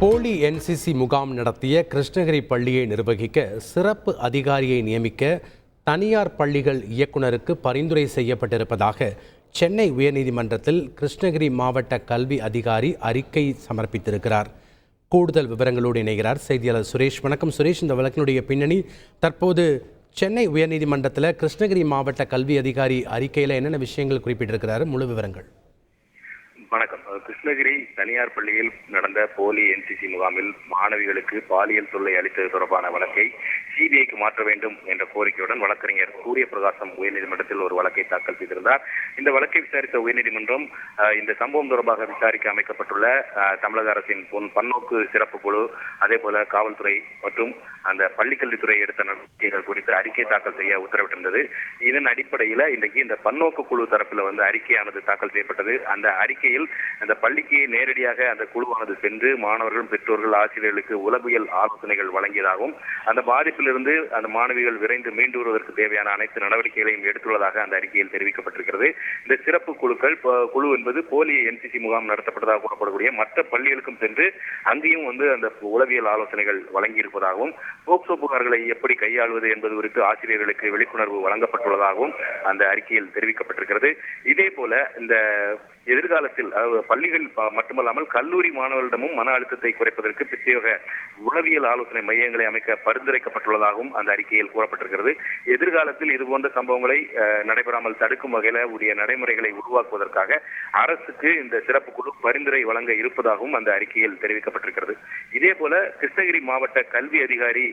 போலி என்சிசி முகாம் நடத்திய கிருஷ்ணகிரி பள்ளியை நிர்வகிக்க சிறப்பு அதிகாரியை நியமிக்க தனியார் பள்ளிகள் இயக்குநருக்கு பரிந்துரை செய்யப்பட்டிருப்பதாக சென்னை உயர்நீதிமன்றத்தில் கிருஷ்ணகிரி மாவட்ட கல்வி அதிகாரி அறிக்கை சமர்ப்பித்திருக்கிறார். கூடுதல் விவரங்களோடு இணைகிறார் செய்தியாளர் சுரேஷ். வணக்கம் சுரேஷ். இந்த வழக்கினுடைய பின்னணி தற்போது சென்னை உயர்நீதிமன்றத்தில் கிருஷ்ணகிரி மாவட்ட கல்வி அதிகாரி அறிக்கையில் என்னென்ன விஷயங்கள் குறிப்பிட்டிருக்கிறாரு? முழு விவரங்கள். வணக்கம். கிருஷ்ணகிரி தனியார் பள்ளியில் நடந்த போலி என்சிசி முகாமில் மாணவிகளுக்கு பாலியல் தொல்லை அளித்தது தொடர்பான வழக்கை சிபிஐக்கு மாற்ற வேண்டும் என்ற கோரிக்கையுடன் வழக்கறிஞர் சூரியபிரகாசம் உயர்நீதிமன்றத்தில் ஒரு வழக்கை தாக்கல் செய்திருந்தார். இந்த வழக்கை விசாரித்த உயர்நீதிமன்றம் இந்த சம்பவம் தொடர்பாக விசாரிக்க அமைக்கப்பட்டுள்ள தமிழக அரசின் பன்னோக்கு சிறப்பு குழு, அதே போல காவல்துறை மற்றும் அந்த பள்ளிக்கல்வித்துறை எடுத்த நடவடிக்கைகள் குறித்து அறிக்கை தாக்கல் செய்ய உத்தரவிட்டிருந்தது. இதன் அடிப்படையில் இன்றைக்கு இந்த பன்னோக்கு குழு தரப்பில் அறிக்கையானது தாக்கல் செய்யப்பட்டது. அந்த அறிக்கையில் அந்த பள்ளிக்கு நேரடியாக அந்த குழுவானது சென்று மாணவர்கள், பெற்றோர்கள், ஆசிரியர்களுக்கு உளவியல் ஆலோசனைகள் வழங்கியதாகவும் அந்த பாதிப்பிலிருந்து அந்த மாணவிகள் விரைந்து மீண்டு வருவதற்கு தேவையான அனைத்து நடவடிக்கைகளையும் எடுத்துள்ளதாக அந்த அறிக்கையில் தெரிவிக்கப்பட்டிருக்கிறது. இந்த சிறப்பு குழு என்பது போலி என்சிசி முகாம் நடத்தப்பட்டதாக கூறப்படக்கூடிய மற்ற பள்ளிகளுக்கும் சென்று அங்கேயும் அந்த உளவியல் ஆலோசனைகள் வழங்கியிருப்பதாகவும் போக்சோ புகார்களை எப்படி கையாள்வது என்பது குறித்து ஆசிரியர்களுக்கு விழிப்புணர்வு வழங்கப்பட்டுள்ளதாகவும் அந்த அறிக்கையில் தெரிவிக்கப்பட்டிருக்கிறது. இதே போல இந்த எதிர்காலத்தில் பள்ளிகள் மட்டுமல்லாமல் கல்லூரி மாணவர்களிடமும் மன அழுத்தத்தை குறைப்பதற்கு பிரத்யேக உளவியல் ஆலோசனை மையங்களை அமைக்க பரிந்துரைக்கப்பட்டுள்ளதாகவும் அந்த அறிக்கையில் கூறப்பட்டிருக்கிறது. எதிர்காலத்தில் இதுபோன்ற சம்பவங்களை நடைபெறாமல் தடுக்கும் வகையில உரிய நடைமுறைகளை உருவாக்குவதற்காக அரசுக்கு இந்த சிறப்பு குழு பரிந்துரை வழங்க இருப்பதாகவும் அந்த அறிக்கையில் தெரிவிக்கப்பட்டிருக்கிறது. இதே போல கிருஷ்ணகிரி மாவட்ட கல்வி அதிகாரி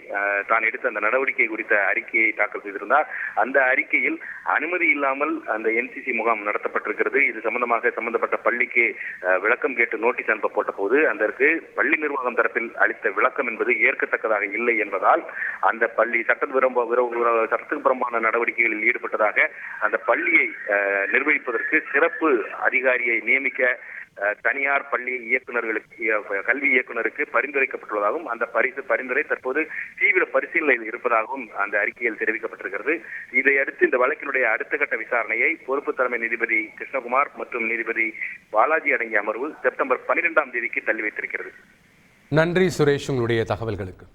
தான் எடுத்த அந்த நடவடிக்கை குறித்த அறிக்கையை தாக்கல் செய்திருந்தார். அந்த அறிக்கையில் அனுமதி இல்லாமல் அந்த என்சிசி முகாம் நடத்தப்பட்டிருக்கிறது. இது சம்பந்தப்பட்ட பள்ளிக்கு விளக்கம் கேட்டு நோட்டீஸ் அனுப்பப்பட்ட போது அதற்கு பள்ளி நிர்வாகம் தரப்பில் அளித்த விளக்கம் என்பது ஏற்கத்தக்கதாக இல்லை என்பதால் அந்த பள்ளி சட்டத்துக்கு புறம்பான நடவடிக்கைகளில் ஈடுபட்டதாக அந்த பள்ளியை நிர்வகிப்பதற்கு சிறப்பு அதிகாரியை நியமிக்க தனியார் பள்ளி கல்வி இயக்குநருக்கு பரிந்துரைக்கப்பட்டுள்ளதாகவும் அந்த பரிந்துரை தற்போது தீவிர பரிசீலனையில் இருப்பதாகவும் அந்த அறிக்கையில் தெரிவிக்கப்பட்டிருக்கிறது. இதையடுத்து இந்த வழக்கினுடைய அடுத்த கட்ட விசாரணையை பொறுப்பு தலைமை நீதிபதி கிருஷ்ணகுமார் மற்றும் நீதிபதி பாலாஜி அடங்கிய அமர்வு செப்டம்பர் 12ஆம் தேதிக்கு தள்ளி வைத்திருக்கிறது. நன்றி சுரேஷ், உங்களுடைய தகவல்களுக்கு.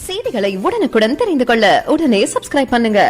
செய்திகளை உடனுக்குடன் தெரிந்து கொள்ள உடனே சப்ஸ்கிரைப் பண்ணுங்க.